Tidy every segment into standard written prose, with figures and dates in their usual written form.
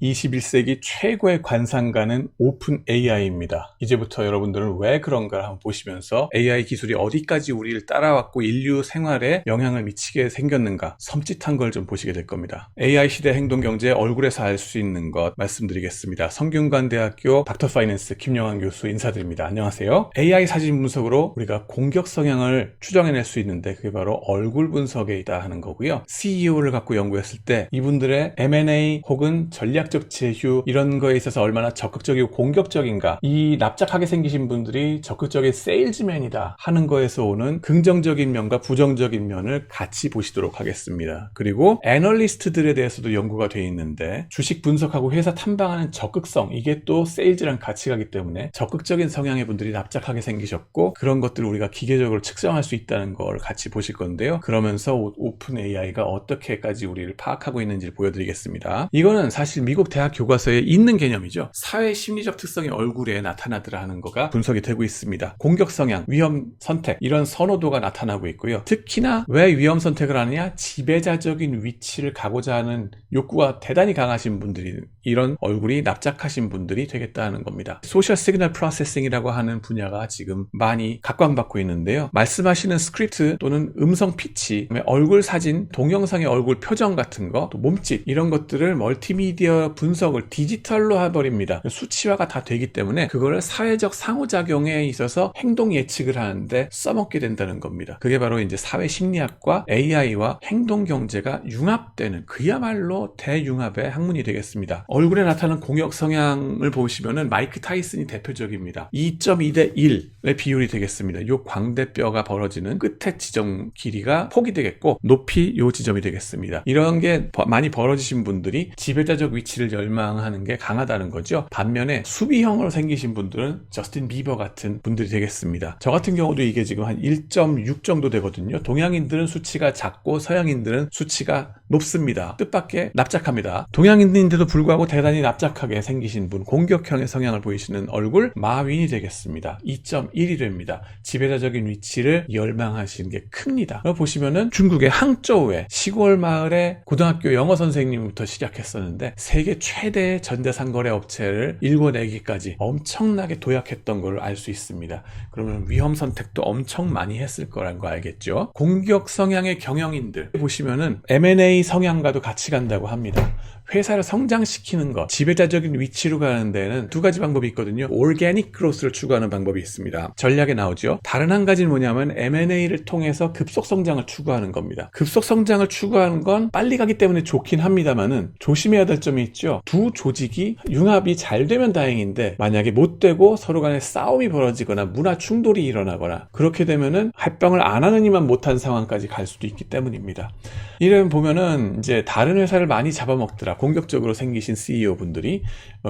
21세기 최고의 관상가는 오픈 AI입니다. 이제부터 여러분들은 왜 그런가 한번 보시면서 AI 기술이 어디까지 우리를 따라왔고 인류 생활에 영향을 미치게 생겼는가 섬찟한 걸 좀 보시게 될 겁니다. AI 시대 행동경제 얼굴에서 알 수 있는 것 말씀드리겠습니다. 성균관대학교 닥터 파이낸스 김영환 교수 인사드립니다. 안녕하세요. AI 사진 분석으로 우리가 공격 성향을 추정해낼 수 있는데 그게 바로 얼굴 분석에 있다 하는 거고요. CEO를 갖고 연구했을 때 이분들의 M&A 혹은 전략적 제휴 이런 거에 있어서 얼마나 적극적이고 공격적인가, 이 납작하게 생기신 분들이 적극적인 세일즈맨이다 하는 거에서 오는 긍정적인 면과 부정적인 면을 같이 보시도록 하겠습니다. 그리고 애널리스트들에 대해서도 연구가 되어 있는데 주식 분석하고 회사 탐방하는 적극성, 이게 또 세일즈랑 같이 가기 때문에 적극적인 성향의 분들이 납작하게 생기셨고 그런 것들을 우리가 기계적으로 측정할 수 있다는 걸 같이 보실 건데요. 그러면서 오픈 AI가 어떻게까지 우리를 파악하고 있는지를 보여드리겠습니다. 이거는 사실 미국 대학 교과서에 있는 개념이죠. 사회 심리적 특성이 얼굴에 나타나더라 하는 거가 분석이 되고 있습니다. 공격 성향, 위험 선택 이런 선호도가 나타나고 있고요. 특히나 왜 위험 선택을 하느냐? 지배자적인 위치를 가고자 하는 욕구가 대단히 강하신 분들이, 이런 얼굴이 납작하신 분들이 되겠다는 겁니다. 소셜 시그널 프로세싱이라고 하는 분야가 지금 많이 각광받고 있는데요. 말씀하시는 스크립트 또는 음성 피치, 얼굴 사진, 동영상의 얼굴 표정 같은 거, 또 몸짓 이런 것들을 멀티미디어 분석을 디지털로 해버립니다. 수치화가 다 되기 때문에 그거를 사회적 상호작용에 있어서 행동 예측을 하는데 써먹게 된다는 겁니다. 그게 바로 이제 사회 심리학과 AI와 행동 경제가 융합되는 그야말로 대융합의 학문이 되겠습니다. 얼굴에 나타나는 공격 성향을 보시면은 마이크 타이슨이 대표적입니다. 2.2 대 1의 비율이 되겠습니다. 요 광대뼈가 벌어지는 끝의 지점 길이가 폭이 되겠고 높이 요 지점이 되겠습니다. 이런 게 많이 벌어지신 분들이 지배자적 위치를 열망하는 게 강하다는 거죠. 반면에 수비형으로 생기신 분들은 저스틴 비버 같은 분들이 되겠습니다. 저 같은 경우도 이게 지금 한 1.6 정도 되거든요. 동양인들은 수치가 작고 서양인들은 수치가 높습니다. 뜻밖의 납작합니다. 동양인인데도 불구하고 대단히 납작하게 생기신 분, 공격형의 성향을 보이시는 얼굴 마윈이 되겠습니다. 2.1이 됩니다. 지배자적인 위치를 열망하시는 게 큽니다. 보시면은 중국의 항저우에 시골 마을에 고등학교 영어 선생님부터 시작했었는데 세계 최대의 전자상거래 업체를 일궈내기까지 엄청나게 도약했던 걸 알 수 있습니다. 그러면 위험 선택도 엄청 많이 했을 거라는 거 알겠죠? 공격 성향의 경영인들 보시면은 M&A 성향과도 같이 간다고 합니다. 회사를 성장시키는 것, 지배자적인 위치로 가는 데는 두 가지 방법이 있거든요. 오르게닉 그로스를 추구하는 방법이 있습니다. 전략에 나오죠. 다른 한 가지는 뭐냐면 M&A를 통해서 급속 성장을 추구하는 겁니다. 급속 성장을 추구하는 건 빨리 가기 때문에 좋긴 합니다만은 조심해야 될 점이 있죠. 두 조직이 융합이 잘 되면 다행인데 만약에 못 되고 서로 간에 싸움이 벌어지거나 문화 충돌이 일어나거나 그렇게 되면은 합병을 안 하는 이만 못한 상황까지 갈 수도 있기 때문입니다. 이런 보면은 이제 다른 회사를 많이 잡아먹더라. 공격적으로 생기신 CEO 분들이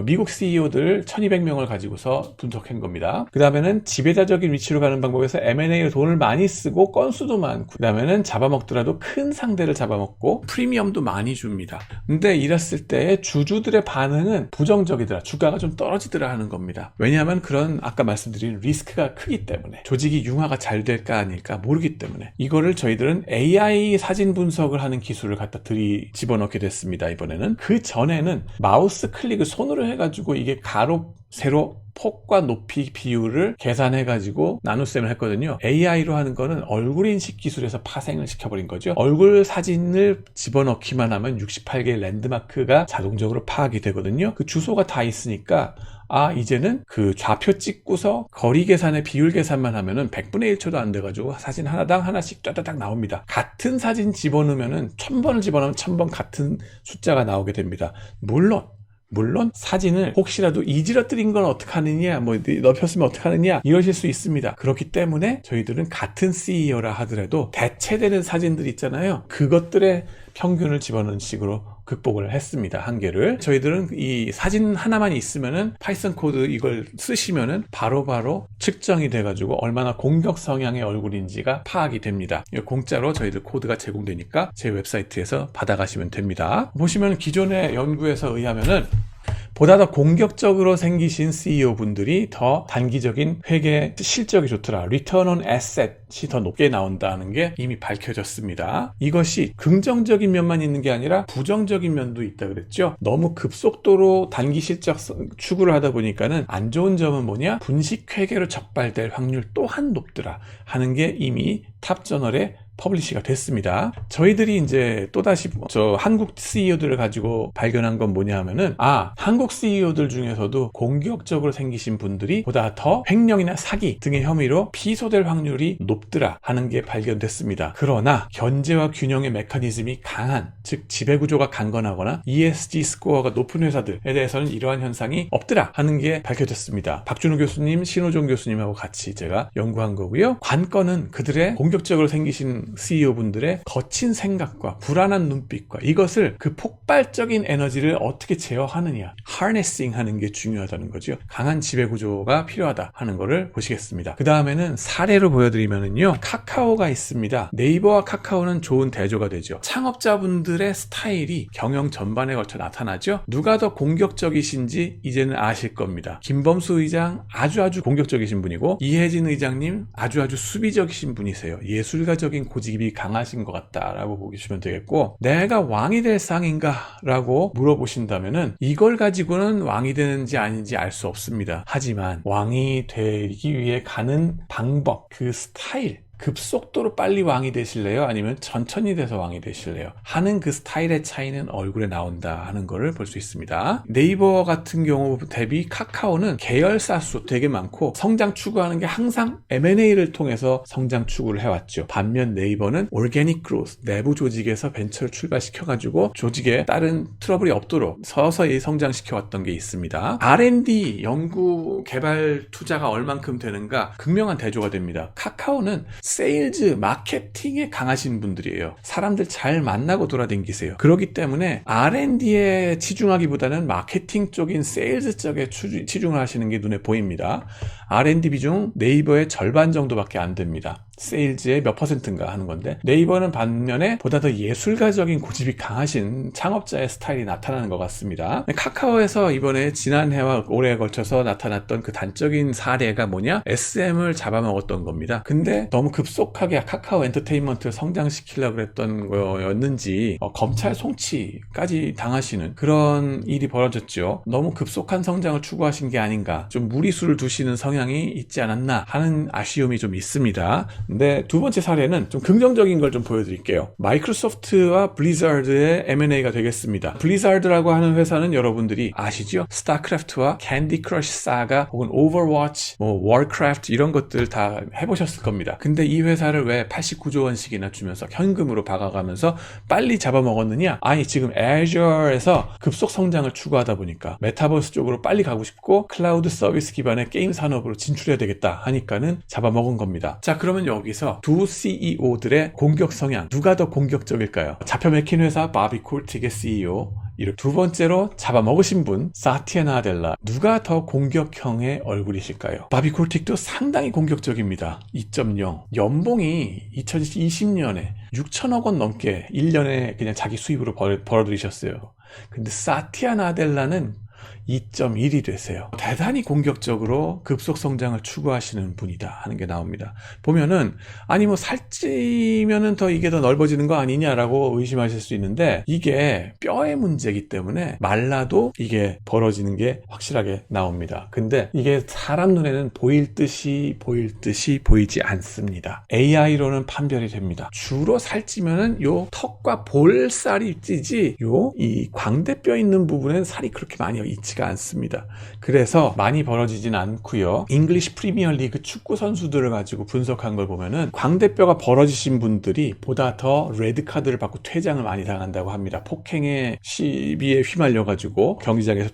미국 CEO들 1200명을 가지고서 분석한 겁니다. 그 다음에는 지배자적인 위치로 가는 방법에서 M&A로 돈을 많이 쓰고 건수도 많고 그 다음에는 잡아먹더라도 큰 상대를 잡아먹고 프리미엄도 많이 줍니다. 근데 이랬을 때 주주들의 반응은 부정적이더라. 주가가 좀 떨어지더라 하는 겁니다. 왜냐하면 그런 아까 말씀드린 리스크가 크기 때문에, 조직이 융화가 잘 될까 아닐까 모르기 때문에. 이거를 저희들은 AI 사진 분석을 하는 기술을 갖다 집어넣게 됐습니다. 이번에는. 그 전에는 마우스 클릭을 손으로 해가지고 이게 가로 세로 폭과 높이 비율을 계산해가지고 나눗셈을 했거든요. AI로 하는 거는 얼굴 인식 기술에서 파생을 시켜버린 거죠. 얼굴 사진을 집어넣기만 하면 68개의 랜드마크가 자동적으로 파악이 되거든요. 그 주소가 다 있으니까 이제는 그 좌표 찍고서 거리 계산에 비율 계산만 하면은 100분의 1초도 안 돼가지고 사진 하나당 하나씩 따다닥 나옵니다. 같은 사진 집어넣으면은 1000번을 집어넣으면 1000번 같은 숫자가 나오게 됩니다. 물론 사진을 혹시라도 이지러뜨린 건 어떡하느냐, 넓혔으면 어떡하느냐 이러실 수 있습니다. 그렇기 때문에 저희들은 같은 CEO라 하더라도 대체되는 사진들 있잖아요. 그것들의 평균을 집어넣는 식으로 극복을 했습니다. 한계를. 저희들은 이 사진 하나만 있으면은 파이썬 코드 이걸 쓰시면은 바로바로 측정이 돼가지고 얼마나 공격 성향의 얼굴인지가 파악이 됩니다. 공짜로 저희들 코드가 제공되니까 제 웹사이트에서 받아가시면 됩니다. 보시면 기존의 연구에서 의하면은 보다 더 공격적으로 생기신 CEO 분들이 더 단기적인 회계 실적이 좋더라. Return on Asset이 더 높게 나온다는 게 이미 밝혀졌습니다. 이것이 긍정적인 면만 있는 게 아니라 부정적인 면도 있다 그랬죠. 너무 급속도로 단기 실적 추구를 하다 보니까는 안 좋은 점은 뭐냐? 분식 회계로 적발될 확률 또한 높더라 하는 게 이미 탑저널에 퍼블리시가 됐습니다. 저희들이 이제 또다시 저 한국 CEO들을 가지고 발견한 건 뭐냐 하면은 한국 CEO들 중에서도 공격적으로 생기신 분들이 보다 더 횡령이나 사기 등의 혐의로 피소될 확률이 높더라 하는 게 발견됐습니다. 그러나 견제와 균형의 메커니즘이 강한, 즉 지배구조가 강건하거나 ESG 스코어가 높은 회사들에 대해서는 이러한 현상이 없더라 하는 게 밝혀졌습니다. 박준호 교수님, 신호종 교수님하고 같이 제가 연구한 거고요. 관건은 그들의 공격적으로 생기신 CEO분들의 거친 생각과 불안한 눈빛과 이것을 그 폭발적인 에너지를 어떻게 제어하느냐, harnessing 하는 게 중요하다는 거죠. 강한 지배구조가 필요하다 하는 거를 보시겠습니다. 그 다음에는 사례로 보여드리면은요, 카카오가 있습니다. 네이버와 카카오는 좋은 대조가 되죠. 창업자분들의 스타일이 경영 전반에 걸쳐 나타나죠. 누가 더 공격적이신지 이제는 아실 겁니다. 김범수 의장 아주 공격적이신 분이고, 이혜진 의장님 아주 수비적이신 분이세요. 예술가적인 고집이 강하신 것 같다라고 보시면 되겠고, 내가 왕이 될 상인가? 라고 물어보신다면은 이걸 가지고는 왕이 되는지 아닌지 알 수 없습니다. 하지만 왕이 되기 위해 가는 방법, 그 스타일, 급속도로 빨리 왕이 되실래요? 아니면 천천히 돼서 왕이 되실래요? 하는 그 스타일의 차이는 얼굴에 나온다 하는 거를 볼 수 있습니다. 네이버 같은 경우 대비 카카오는 계열사 수 되게 많고 성장 추구하는 게 항상 M&A를 통해서 성장 추구를 해왔죠. 반면 네이버는 오르게닉 그로스, 내부 조직에서 벤처를 출발시켜가지고 조직에 다른 트러블이 없도록 서서히 성장시켜왔던 게 있습니다. R&D, 연구, 개발 투자가 얼만큼 되는가 극명한 대조가 됩니다. 카카오는 세일즈, 마케팅에 강하신 분들이에요. 사람들 잘 만나고 돌아다니세요. 그렇기 때문에 R&D에 치중하기보다는 마케팅 쪽인 세일즈 쪽에 치중을 하시는 게 눈에 보입니다. R&D 비중 네이버의 절반 정도밖에 안 됩니다. 세일즈의 몇 %인가 하는 건데, 네이버는 반면에 보다 더 예술가적인 고집이 강하신 창업자의 스타일이 나타나는 것 같습니다. 카카오에서 이번에 지난해와 올해에 걸쳐서 나타났던 그 단적인 사례가 뭐냐? SM을 잡아먹었던 겁니다. 근데 너무 급속하게 카카오 엔터테인먼트를 성장시키려고 했던 거였는지 검찰 송치까지 당하시는 그런 일이 벌어졌죠. 너무 급속한 성장을 추구하신 게 아닌가, 좀 무리수를 두시는 성향이 있지 않았나 하는 아쉬움이 좀 있습니다. 근데 두 번째 사례는 좀 긍정적인 걸 좀 보여드릴게요. 마이크로소프트와 블리자드의 M&A가 되겠습니다. 블리자드라고 하는 회사는 여러분들이 아시죠? 스타크래프트와 캔디 크러쉬 사가 혹은 오버워치, 워크래프트 이런 것들 다 해보셨을 겁니다. 근데 이 회사를 왜 89조 원씩이나 주면서 현금으로 박아가면서 빨리 잡아먹었느냐? 아니, 지금 애저에서 급속 성장을 추구하다 보니까 메타버스 쪽으로 빨리 가고 싶고 클라우드 서비스 기반의 게임 산업으로 진출해야 되겠다 하니까는 잡아먹은 겁니다. 자, 그러면 여기서 두 CEO들의 공격 성향, 누가 더 공격적일까요? 잡혀 맥힌 회사 바비 콜틱의 CEO, 이렇게 두 번째로 잡아먹으신 분 사티아 나델라, 누가 더 공격형의 얼굴이실까요? 바비 콜틱도 상당히 공격적입니다. 2.0 연봉이 2020년에 6천억 원 넘게 1년에 그냥 자기 수입으로 벌어들이셨어요. 근데 사티아 나델라는 2.1이 되세요. 대단히 공격적으로 급속 성장을 추구하시는 분이다 하는 게 나옵니다. 보면은 아니 살찌면은 더 이게 더 넓어지는 거 아니냐라고 의심하실 수 있는데, 이게 뼈의 문제이기 때문에 말라도 이게 벌어지는 게 확실하게 나옵니다. 근데 이게 사람 눈에는 보일 듯이 보이지 않습니다. AI로는 판별이 됩니다. 주로 살찌면은 요 턱과 볼살이 찌지 이 광대뼈 있는 부분엔 살이 그렇게 많이 있지가 않습니다. 그래서 많이 벌어지진 않고요. 잉글리시 프리미어 리그 축구 선수들을 가지고 분석한 걸 보면은 광대뼈가 벌어지신 분들이 보다 더 레드카드를 받고 퇴장을 많이 당한다고 합니다. 폭행의 시비에 휘말려 가지고 경기장에서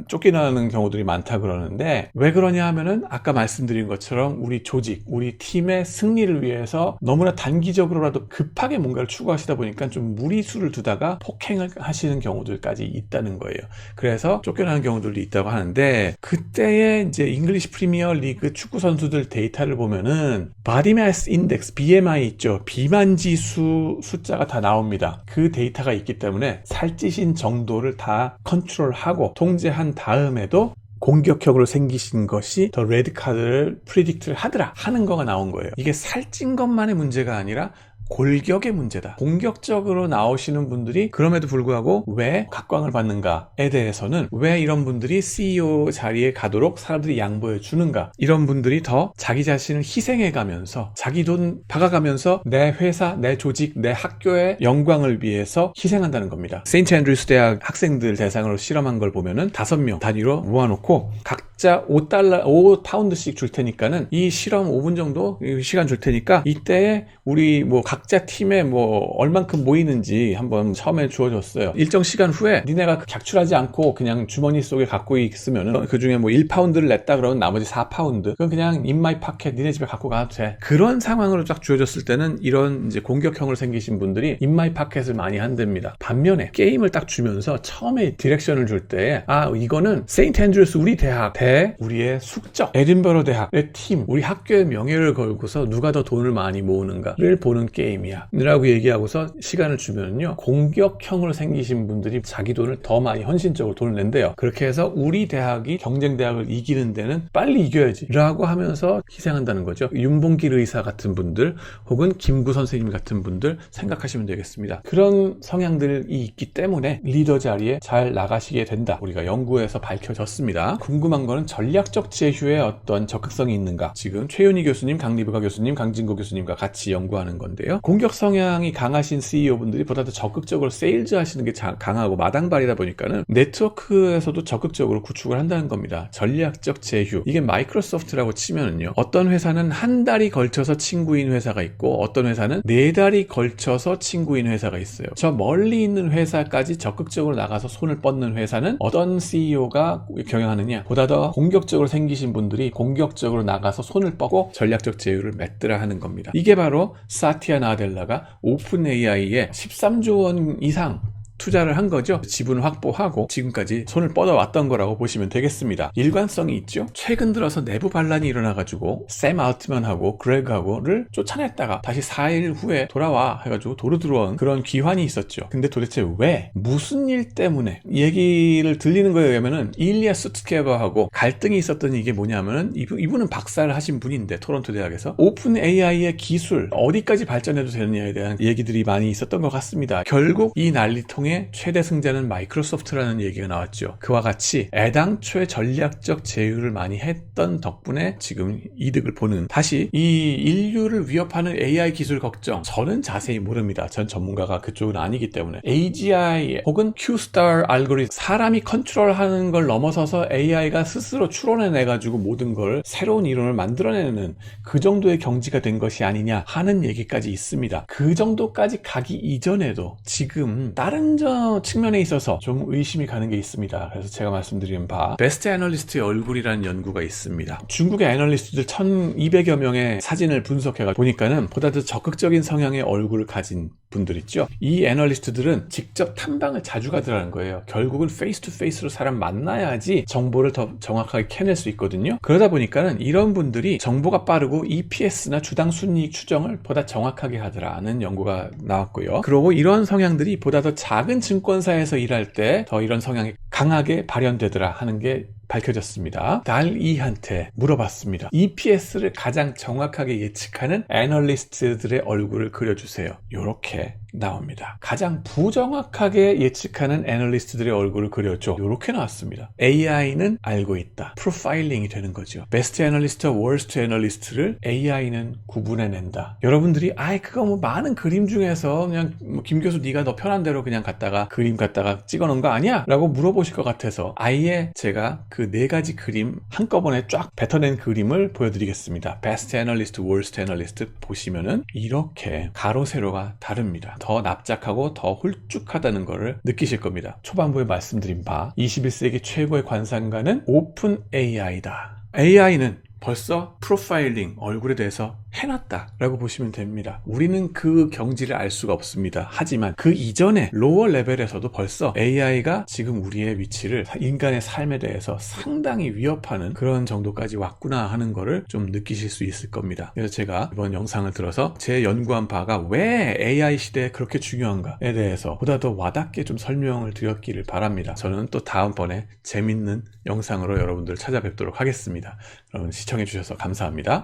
쫓겨나는 경우들이 많다 그러는데, 왜 그러냐 하면은 아까 말씀드린 것처럼 우리 조직, 우리 팀의 승리를 위해서 너무나 단기적으로라도 급하게 뭔가를 추구하시다 보니까 좀 무리수를 두다가 폭행을 하시는 경우들까지 있다는 거예요. 그래서 해서 쫓겨나는 경우들도 있다고 하는데, 그때의 이제 잉글리시 프리미어 리그 축구 선수들 데이터를 보면은 바디 마스 인덱스 BMI 있죠. 비만 지수 숫자가 다 나옵니다. 그 데이터가 있기 때문에 살찌신 정도를 다 컨트롤하고 통제한 다음에도 공격형으로 생기신 것이 더 레드 카드를 프리딕트를 하더라 하는 거가 나온 거예요. 이게 살찐 것만의 문제가 아니라 골격의 문제다. 공격적으로 나오시는 분들이 그럼에도 불구하고 왜 각광을 받는가에 대해서는, 왜 이런 분들이 CEO 자리에 가도록 사람들이 양보해 주는가, 이런 분들이 더 자기 자신을 희생해 가면서 자기 돈 박아가면서 내 회사, 내 조직, 내 학교의 영광을 위해서 희생한다는 겁니다. 세인트 앤드루스 대학 학생들 대상으로 실험한 걸 보면은 5명 단위로 모아놓고 각자 $5씩 줄 테니까는 이 실험 5분 정도 시간 줄 테니까 이때에 우리 각자 팀에 얼만큼 모이는지 한번 처음에 주어줬어요. 일정 시간 후에 니네가 객출하지 않고 그냥 주머니 속에 갖고 있으면은 그 중에 1파운드를 냈다 그러면 나머지 4파운드 그건 그냥 in my pocket 니네 집에 갖고 가도 돼. 그런 상황으로 딱 주어졌을 때는 이런 이제 공격형으로 생기신 분들이 in my pocket을 많이 한답니다. 반면에 게임을 딱 주면서 처음에 디렉션을 줄 때 이거는 세인트 앤드루스 우리 대학 대 우리의 숙적 에딘버러 대학의 팀, 우리 학교의 명예를 걸고서 누가 더 돈을 많이 모으는가를 보는 게임이야 라고 얘기하고서 시간을 주면요, 공격형으로 생기신 분들이 자기 돈을 더 많이 헌신적으로 돈을 낸대요. 그렇게 해서 우리 대학이 경쟁 대학을 이기는 데는 빨리 이겨야지 라고 하면서 희생한다는 거죠. 윤봉길 의사 같은 분들 혹은 김구 선생님 같은 분들 생각하시면 되겠습니다. 그런 성향들이 있기 때문에 리더 자리에 잘 나가시게 된다, 우리가 연구에서 밝혀졌습니다. 궁금한 거는 전략적 제휴에 어떤 적극성이 있는가, 지금 최윤희 교수님, 강리브가 교수님, 강진고 교수님과 같이 연구하는 건데요. 공격 성향이 강하신 CEO분들이 보다 더 적극적으로 세일즈 하시는 게 강하고 마당발이다 보니까는 네트워크에서도 적극적으로 구축을 한다는 겁니다. 전략적 제휴. 이게 마이크로소프트라고 치면은요, 어떤 회사는 한 달이 걸쳐서 친구인 회사가 있고 어떤 회사는 4달이 걸쳐서 친구인 회사가 있어요. 저 멀리 있는 회사까지 적극적으로 나가서 손을 뻗는 회사는 어떤 CEO가 경영하느냐, 보다 더 공격적으로 생기신 분들이 공격적으로 나가서 손을 뻗고 전략적 제휴를 맺더라 하는 겁니다. 이게 바로 사티아 나델라가 오픈 AI에 13조 원 이상 투자를 한 거죠. 지분 확보하고 지금까지 손을 뻗어왔던 거라고 보시면 되겠습니다. 일관성이 있죠. 최근 들어서 내부 반란이 일어나가지고 샘 알트만하고 그레그하고를 쫓아냈다가 다시 4일 후에 돌아와 해가지고 도로 들어온 그런 기환이 있었죠. 근데 도대체 왜, 무슨 일 때문에, 얘기를 들리는 거에 의하면은 일리아 수트케버하고 갈등이 있었던 이게 뭐냐면은 이분은 박사를 하신 분인데 토론토 대학에서 오픈 AI의 기술 어디까지 발전해도 되느냐에 대한 얘기들이 많이 있었던 것 같습니다. 결국 이 난리통의 최대 승자는 마이크로소프트라는 얘기가 나왔죠. 그와 같이 애당초에 전략적 제휴를 많이 했던 덕분에 지금 이득을 보는, 다시 이 인류를 위협하는 AI 기술 걱정, 저는 자세히 모릅니다. 전 전문가가 그쪽은 아니기 때문에. AGI 혹은 Q-Star 알고리즘, 사람이 컨트롤하는 걸 넘어서서 AI가 스스로 추론해내가지고 모든 걸 새로운 이론을 만들어내는 그 정도의 경지가 된 것이 아니냐 하는 얘기까지 있습니다. 그 정도까지 가기 이전에도 지금 다른 측면에 있어서 좀 의심이 가는 게 있습니다. 그래서 제가 말씀드린 바 베스트 애널리스트의 얼굴이라는 연구가 있습니다. 중국의 애널리스트들 1200여 명의 사진을 분석해가 보니까는 보다 더 적극적인 성향의 얼굴을 가진 분들 있죠. 이 애널리스트들은 직접 탐방을 자주 가더라는 거예요. 결국은 페이스 투 페이스로 사람 만나야지 정보를 더 정확하게 캐낼 수 있거든요. 그러다 보니까는 이런 분들이 정보가 빠르고 EPS나 주당 순이익 추정을 보다 정확하게 하더라는 연구가 나왔고요. 그리고 이런 성향들이 보다 더 작은 증권사에서 일할 때 더 이런 성향이 강하게 발현되더라 하는 게 밝혀졌습니다. 달이한테 물어봤습니다. EPS를 가장 정확하게 예측하는 애널리스트들의 얼굴을 그려주세요. 이렇게 나옵니다. 가장 부정확하게 예측하는 애널리스트들의 얼굴을 그렸죠. 이렇게 나왔습니다. AI는 알고 있다. 프로파일링이 되는 거죠. 베스트 애널리스트와 월스트 애널리스트를 AI는 구분해낸다. 여러분들이 그거 많은 그림 중에서 그냥 김 교수 네가 너 편한 대로 그냥 갖다가 그림 갖다가 찍어놓은 거 아니야? 라고 물어보실 것 같아서 아예 제가 그 4가지 그림 한꺼번에 쫙 뱉어낸 그림을 보여드리겠습니다. 베스트 애널리스트, 월스트 애널리스트 보시면은 이렇게 가로 세로가 다릅니다. 더 납작하고 더 홀쭉하다는 것을 느끼실 겁니다. 초반부에 말씀드린 바 21세기 최고의 관상가는 오픈 AI다. AI는 벌써 프로파일링, 얼굴에 대해서 해놨다라고 보시면 됩니다. 우리는 그 경지를 알 수가 없습니다. 하지만 그 이전에 로어 레벨에서도 벌써 AI가 지금 우리의 위치를, 인간의 삶에 대해서 상당히 위협하는 그런 정도까지 왔구나 하는 거를 좀 느끼실 수 있을 겁니다. 그래서 제가 이번 영상을 들어서 제 연구한 바가 왜 AI 시대에 그렇게 중요한가에 대해서 보다 더 와닿게 좀 설명을 드렸기를 바랍니다. 저는 또 다음번에 재밌는 영상으로 여러분들 찾아뵙도록 하겠습니다. 여러분 시청해 주셔서 감사합니다.